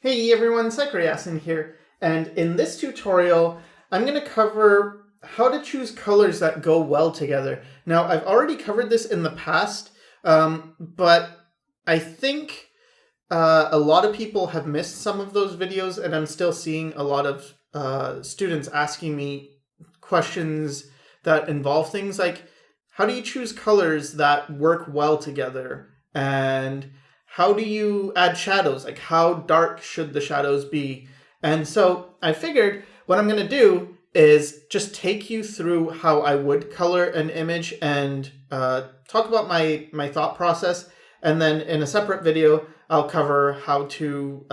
Hey everyone, Sycra here, and in this tutorial, I'm going to cover how to choose colors that go well together. Now, I've already covered this in the past, but I think a lot of people have missed some of those videos, and I'm still seeing a lot of students asking me questions that involve things like, how do you choose colors that work well together? And how do you add shadows? Like, how dark should the shadows be? And so I figured what I'm going to do is just take you through how I would color an image and talk about my thought process. And then in a separate video, I'll cover how to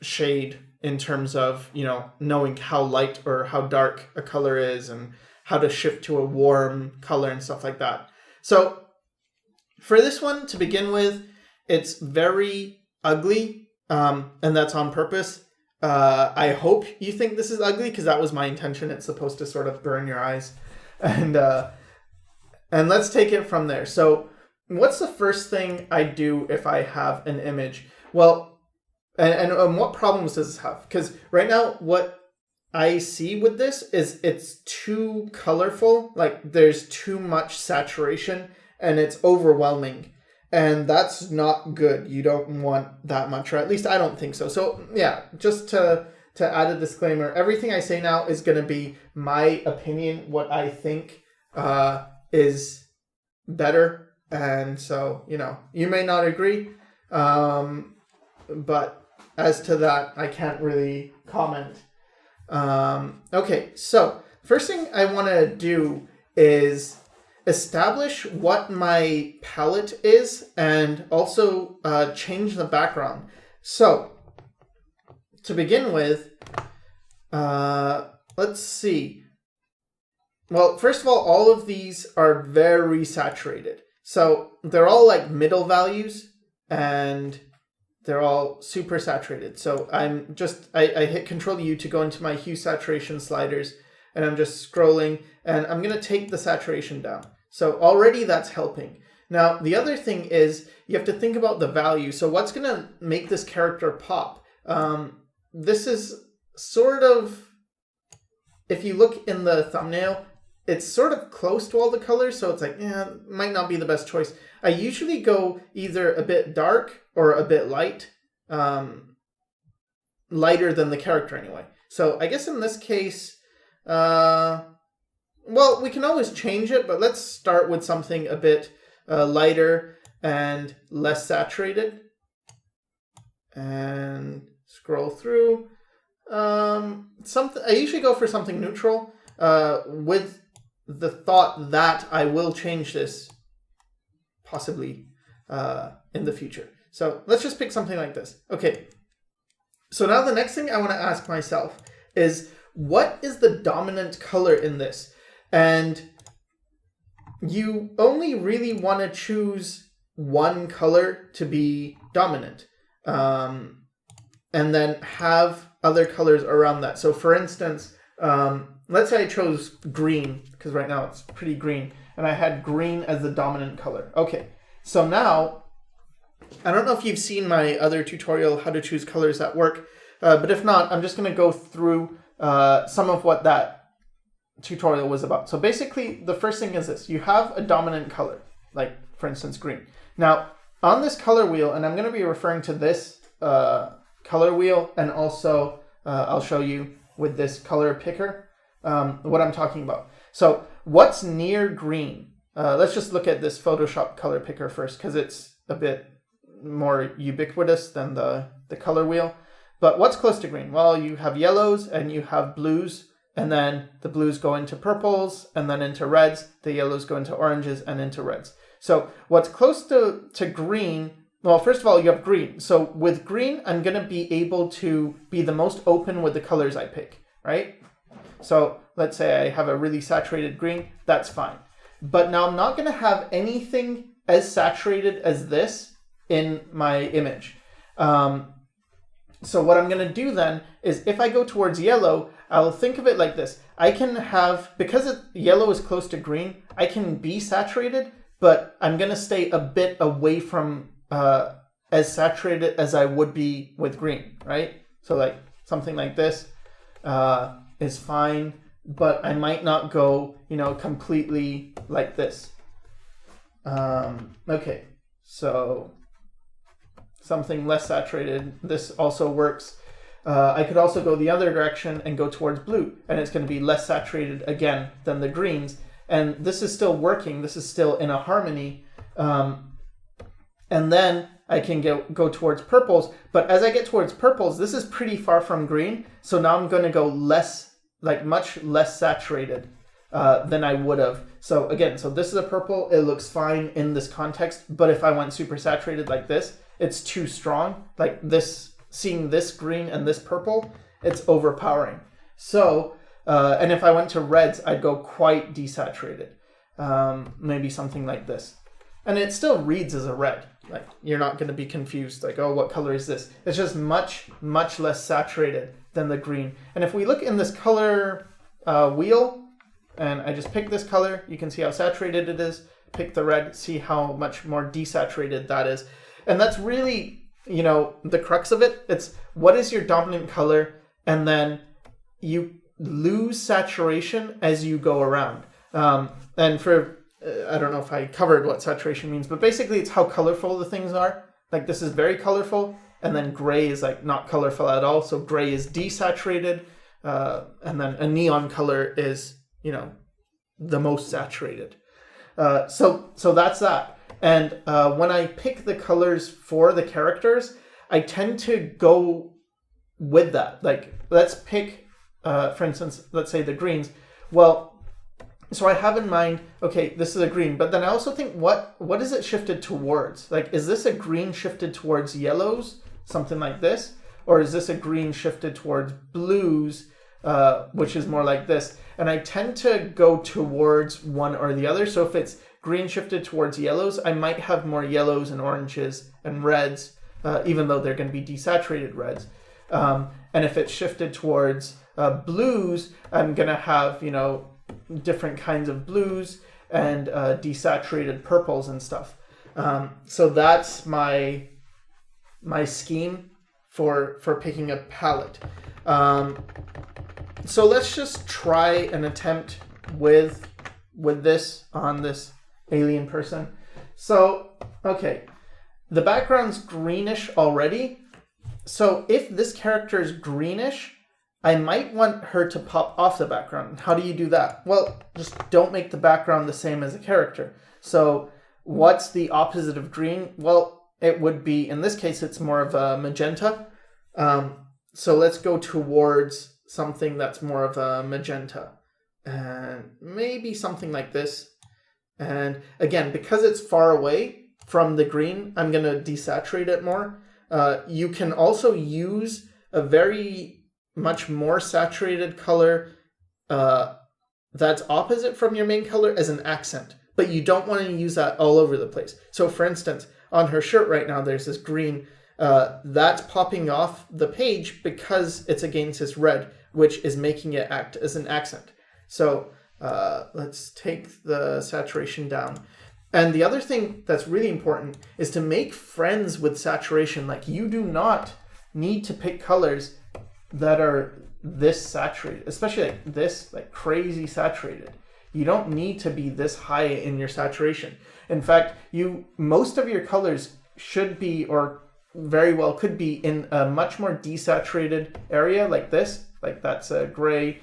shade in terms of, knowing how light or how dark a color is and how to shift to a warm color and stuff like that. So for this one, to begin with, it's very ugly, and that's on purpose. I hope you think this is ugly, because that was my intention. It's supposed to sort of burn your eyes. And let's take it from there. So what's the first thing I do if I have an image? Well, and what problems does this have? Because right now, what I see with this is it's too colorful. Like, there's too much saturation, and it's overwhelming. And that's not good. You don't want that much, or at least I don't think so. So yeah, just to add a disclaimer, everything I say now is going to be my opinion, what I think is better. And so, you may not agree, but as to that, I can't really comment. Okay, so first thing I want to do is establish what my palette is and also change the background. So to begin with, let's see. Well, first of all of these are very saturated. So they're all like middle values and they're all super saturated. So I hit Control U to go into my hue saturation sliders, and I'm just scrolling, and I'm going to take the saturation down. So already that's helping. Now, the other thing is you have to think about the value. So what's going to make this character pop? This is sort of, if you look in the thumbnail, it's sort of close to all the colors. So it's like, might not be the best choice. I usually go either a bit dark or a bit light, lighter than the character anyway. So I guess in this case, well, we can always change it, but let's start with something a bit lighter and less saturated. And scroll through. I usually go for something neutral with the thought that I will change this possibly in the future. So let's just pick something like this. Okay. So now the next thing I want to ask myself is, what is the dominant color in this? And you only really want to choose one color to be dominant, and then have other colors around that. So for instance, let's say I chose green, because right now it's pretty green, and I had green as the dominant color. Okay, so now, I don't know if you've seen my other tutorial, how to choose colors that work, but if not, I'm just going to go through some of what that tutorial was about. So basically, the first thing is this. You have a dominant color, like, for instance, green. Now, on this color wheel, and I'm going to be referring to this color wheel, and also I'll show you with this color picker what I'm talking about. So what's near green? Let's just look at this Photoshop color picker first, because it's a bit more ubiquitous than the color wheel. But what's close to green? Well, you have yellows and you have blues, and then the blues go into purples and then into reds. The yellows go into oranges and into reds. So what's close to green, well, first of all, you have green. So with green, I'm going to be able to be the most open with the colors I pick, right? So let's say I have a really saturated green, that's fine. But now I'm not going to have anything as saturated as this in my image. So what I'm going to do then is, if I go towards yellow, I'll think of it like this. I can have, because yellow is close to green, I can be saturated, but I'm going to stay a bit away from as saturated as I would be with green, right? So like something like this is fine, but I might not go, completely like this. Okay, so something less saturated. This also works. I could also go the other direction and go towards blue, and it's going to be less saturated again than the greens. And this is still working. This is still in a harmony. And then I can go towards purples. But as I get towards purples, this is pretty far from green. So now I'm going to go much less saturated than I would have. So again, this is a purple. It looks fine in this context. But if I went super saturated like this, it's too strong. Like this, seeing this green and this purple, it's overpowering. So, and if I went to reds, I'd go quite desaturated. Maybe something like this. And it still reads as a red. Like, you're not going to be confused, like, oh, what color is this? It's just much, much less saturated than the green. And if we look in this color wheel, and I just pick this color, you can see how saturated it is. Pick the red, see how much more desaturated that is. And that's really, the crux of it. It's what is your dominant color, and then you lose saturation as you go around. And for I don't know if I covered what saturation means, but basically it's how colorful the things are. Like this is very colorful, and then gray is like not colorful at all. So gray is desaturated, and then a neon color is, the most saturated. So that's that. And when I pick the colors for the characters, I tend to go with that. Like let's pick, for instance, let's say the greens. Well, so I have in mind, okay, this is a green, but then I also think, what is it shifted towards? Like, is this a green shifted towards yellows, something like this? Or is this a green shifted towards blues, which is more like this? And I tend to go towards one or the other. So if it's green shifted towards yellows, I might have more yellows and oranges and reds, even though they're going to be desaturated reds. And if it's shifted towards blues, I'm going to have, different kinds of blues and desaturated purples and stuff. So that's my scheme for picking a palette. So let's just try an attempt with this on this alien person. So, okay, the background's greenish already. So if this character is greenish, I might want her to pop off the background. How do you do that? Well, just don't make the background the same as a character. So what's the opposite of green? Well, it would be, in this case, it's more of a magenta. So let's go towards something that's more of a magenta. And maybe something like this. And again, because it's far away from the green, I'm going to desaturate it more. You can also use a very much more saturated color that's opposite from your main color as an accent, but you don't want to use that all over the place. So for instance, on her shirt right now, there's this green that's popping off the page because it's against this red, which is making it act as an accent. So let's take the saturation down. And the other thing that's really important is to make friends with saturation. Like, you do not need to pick colors that are this saturated, especially like this, like crazy saturated. You don't need to be this high in your saturation. In fact, most of your colors should be, or very well could be, in a much more desaturated area like this. Like that's a gray,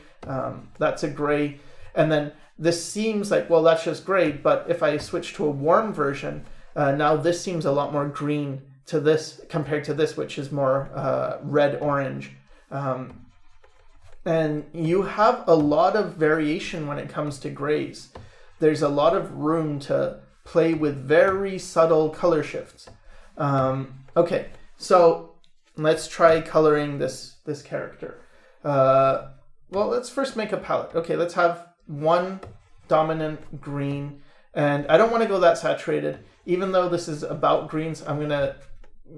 that's a gray, and then this seems like, well, that's just gray. But if I switch to a warm version, now this seems a lot more green to this compared to this, which is more red-orange. And you have a lot of variation when it comes to grays. There's a lot of room to play with very subtle color shifts. Okay, so let's try coloring this character. Well, let's first make a palette. Okay, let's have one dominant green, and I don't want to go that saturated. Even though this is about greens, I'm going to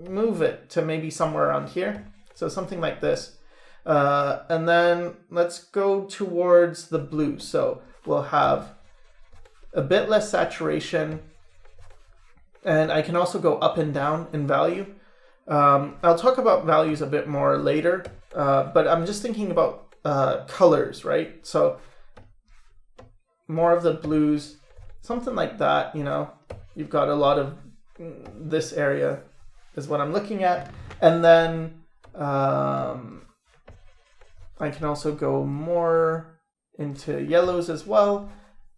move it to maybe somewhere around here. So something like this. And then let's go towards the blue. So we'll have a bit less saturation. And I can also go up and down in value. I'll talk about values a bit more later, but I'm just thinking about colors, right? So more of the blues, something like that, you know. You've got a lot of this area is what I'm looking at. And then I can also go more into yellows as well.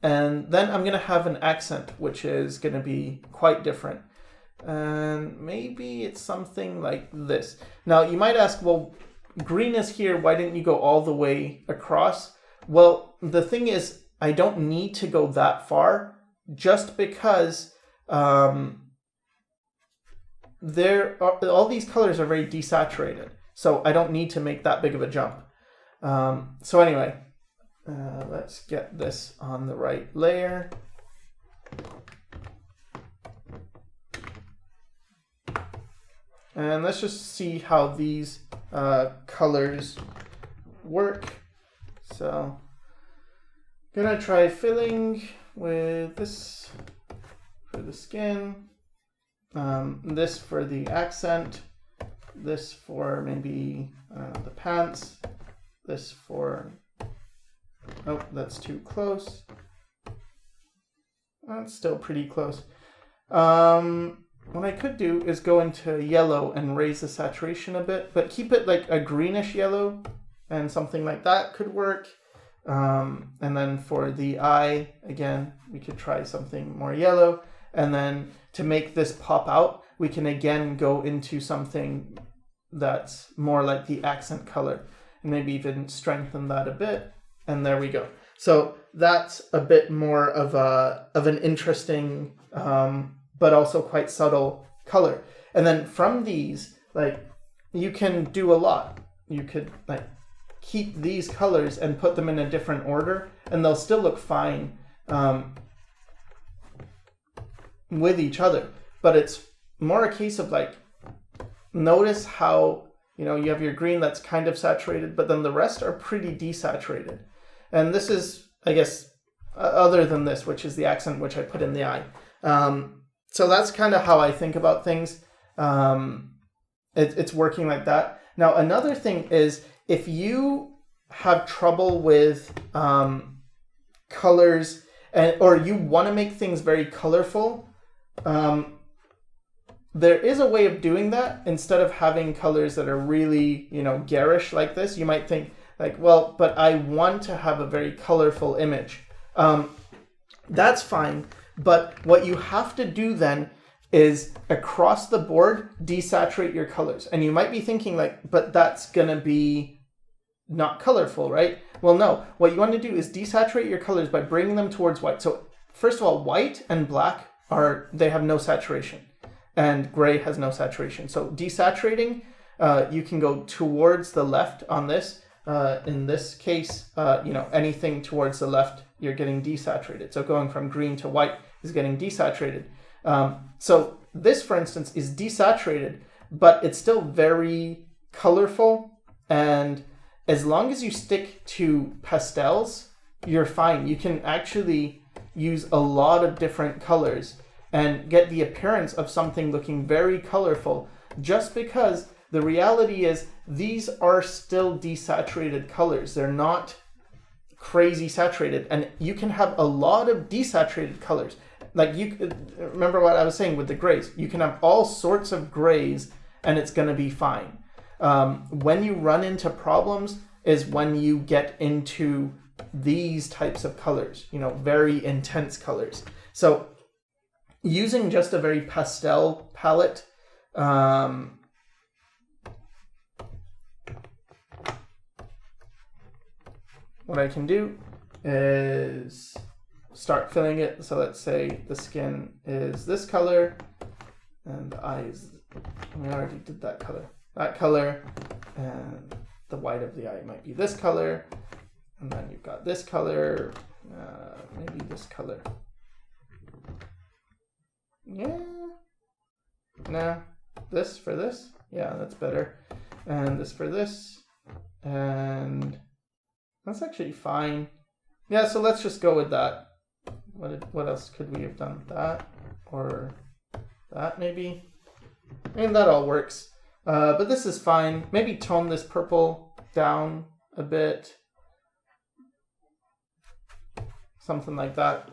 And then I'm going to have an accent, which is going to be quite different. And maybe it's something like this. Now, you might ask, well, green is here. Why didn't you go all the way across? Well, the thing is, I don't need to go that far just because all these colors are very desaturated. So I don't need to make that big of a jump. So anyway, let's get this on the right layer. And let's just see how these colors work. So I'm gonna try filling with this for the skin, this for the accent, this for maybe the pants, this for, oh, that's too close. That's still pretty close. What I could do is go into yellow and raise the saturation a bit, but keep it like a greenish yellow, and something like that could work. And then for the eye, again, we could try something more yellow. And then to make this pop out, we can again go into something that's more like the accent color, and maybe even strengthen that a bit. And there we go. So that's a bit more of an interesting, but also quite subtle color. And then from these, like, you can do a lot. You could like keep these colors and put them in a different order, and they'll still look fine with each other. But it's more a case of like, notice how, you know, you have your green that's kind of saturated, but then the rest are pretty desaturated. And this is, I guess, other than this, which is the accent, which I put in the eye. So that's kind of how I think about things. It's working like that. Now, another thing is, if you have trouble with colors, or you want to make things very colorful, there is a way of doing that. Instead of having colors that are really, you know, garish like this, you might think like, well, but I want to have a very colorful image. That's fine. But what you have to do then is across the board, desaturate your colors. And you might be thinking like, but that's going to be not colorful, right? Well, no. What you want to do is desaturate your colors by bringing them towards white. So first of all, white and black they have no saturation, and gray has no saturation. So desaturating, you can go towards the left on this. In this case, you know, anything towards the left, you're getting desaturated. So going from green to white is getting desaturated. So this, for instance, is desaturated, but it's still very colorful. And as long as you stick to pastels, you're fine. You can actually use a lot of different colors and get the appearance of something looking very colorful, just because the reality is these are still desaturated colors. They're not crazy saturated, and you can have a lot of desaturated colors. Like, you remember what I was saying with the grays. You can have all sorts of grays and it's going to be fine. When you run into problems is when you get into these types of colors, you know, very intense colors. So using just a very pastel palette, what I can do is start filling it. So let's say the skin is this color, and the eyes, we already did that color, and the white of the eye might be this color, and then you've got this color, maybe this color. Yeah, nah, this for this, yeah, that's better, and this for this, and that's actually fine. Yeah, so let's just go with that. What else could we have done? That or that maybe? I mean, that all works. But this is fine. Maybe tone this purple down a bit. Something like that.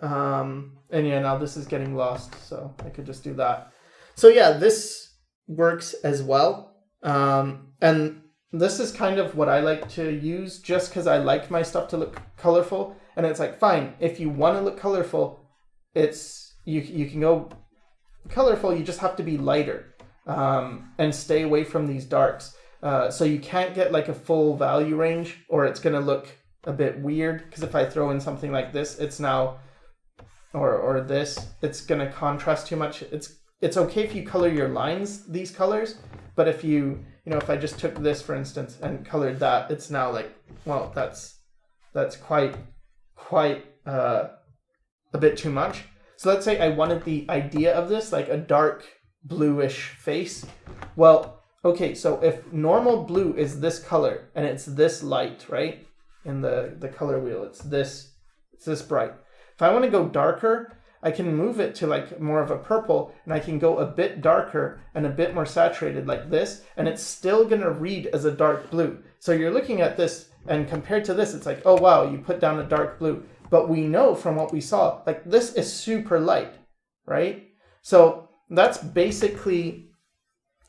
And yeah, now this is getting lost, so I could just do that. So yeah, this works as well. And this is kind of what I like to use just because I like my stuff to look colorful. And it's like, fine, if you want to look colorful, it's you can go colorful, you just have to be lighter and stay away from these darks. So you can't get like a full value range or it's going to look a bit weird, because if I throw in something like this, it's now, or this, it's going to contrast too much. It's okay if you color your lines these colors, but if if I just took this, for instance, and colored that, it's now like, well, that's quite a bit too much. So let's say I wanted the idea of this, like a dark bluish face. Well, okay, so if normal blue is this color and it's this light, right? In the color wheel, it's this bright. If I want to go darker, I can move it to like more of a purple, and I can go a bit darker and a bit more saturated like this, and it's still going to read as a dark blue. So you're looking at this, and compared to this, it's like, oh wow, you put down a dark blue. But we know from what we saw, like this is super light, right? So that's basically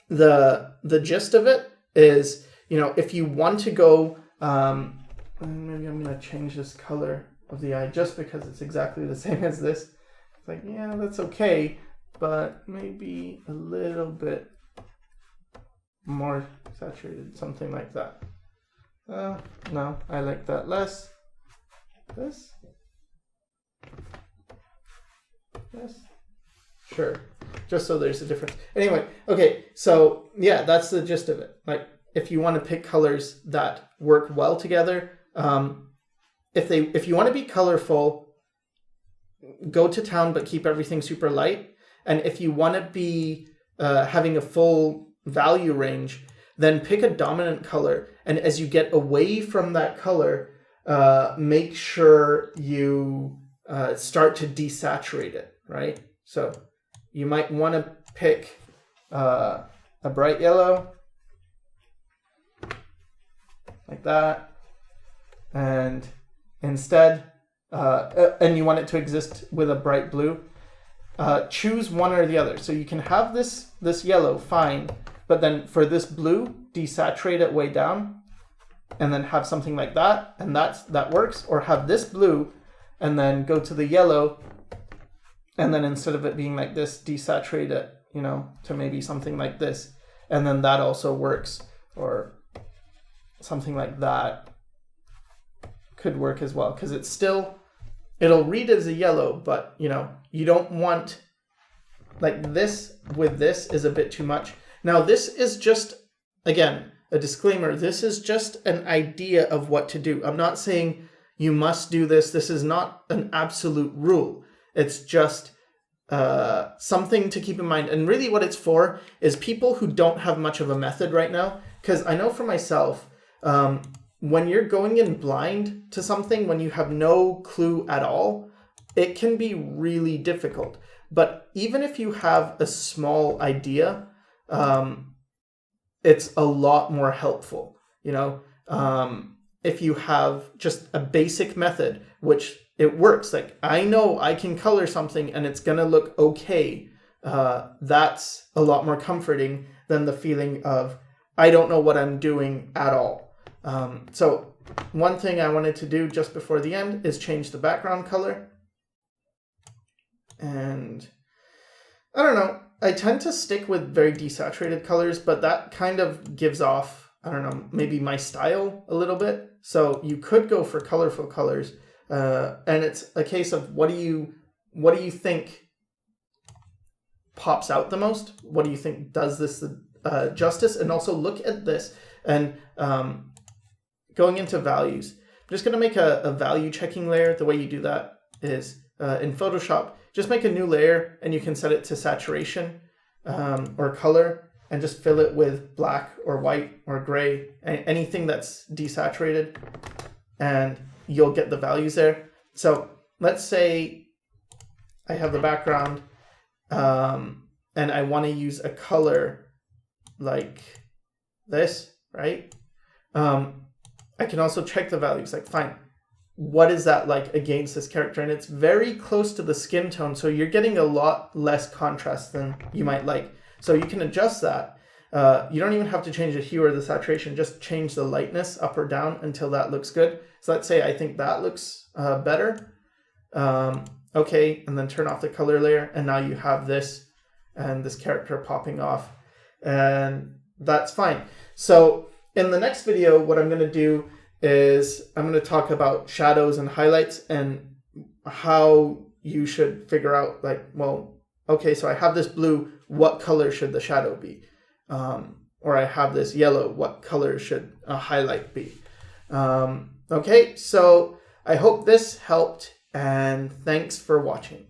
the gist of it is, if you want to go, maybe I'm going to change this color of the eye just because it's exactly the same as this. It's like, yeah, that's okay, but maybe a little bit more saturated, something like that. No, I like that less. This? Sure. Just so there's a difference. Anyway, okay, so yeah, that's the gist of it. Like, if you want to pick colors that work well together, if you want to be colorful, go to town but keep everything super light. And if you want to be having a full value range, then pick a dominant color. And as you get away from that color, make sure you start to desaturate it, right? So you might want to pick a bright yellow, like that, and instead, and you want it to exist with a bright blue, choose one or the other. So you can have this yellow, fine, but then for this blue, desaturate it way down, and then have something like that, and that works. Or have this blue, and then go to the yellow, and then instead of it being like this, desaturate it, to maybe something like this, and then that also works. Or something like that could work as well, because it'll read as a yellow, but you don't want, like, this with this is a bit too much. Now this is just, again, a disclaimer, this is just an idea of what to do. I'm not saying you must do this. This is not an absolute rule. It's just something to keep in mind. And really what it's for is people who don't have much of a method right now. Because I know for myself, when you're going in blind to something, when you have no clue at all, it can be really difficult. But even if you have a small idea, it's a lot more helpful. If you have just a basic method, which it works, like I know I can color something and it's gonna look okay, that's a lot more comforting than the feeling of I don't know what I'm doing at all. So one thing I wanted to do just before the end is change the background color. And I don't know, I tend to stick with very desaturated colors, but that kind of gives off, I don't know, maybe my style a little bit. So you could go for colorful colors, and it's a case of what do you think pops out the most? What do you think does this justice? And also look at this and going into values. I'm just going to make a value checking layer. The way you do that is in Photoshop, just make a new layer and you can set it to saturation or color and just fill it with black or white or gray, anything that's desaturated, and you'll get the values there. So let's say I have the background and I want to use a color like this, right? I can also check the values, like, fine, what is that like against this character? And it's very close to the skin tone, so you're getting a lot less contrast than you might like. So you can adjust that. You don't even have to change the hue or the saturation, just change the lightness up or down until that looks good. So let's say I think that looks better. Okay, and then turn off the color layer, and now you have this and this character popping off, and that's fine. So in the next video, what I'm going to do is I'm going to talk about shadows and highlights and how you should figure out, like, well, okay, so I have this blue, what color should the shadow be? Or I have this yellow, what color should a highlight be? Okay, so I hope this helped, and thanks for watching.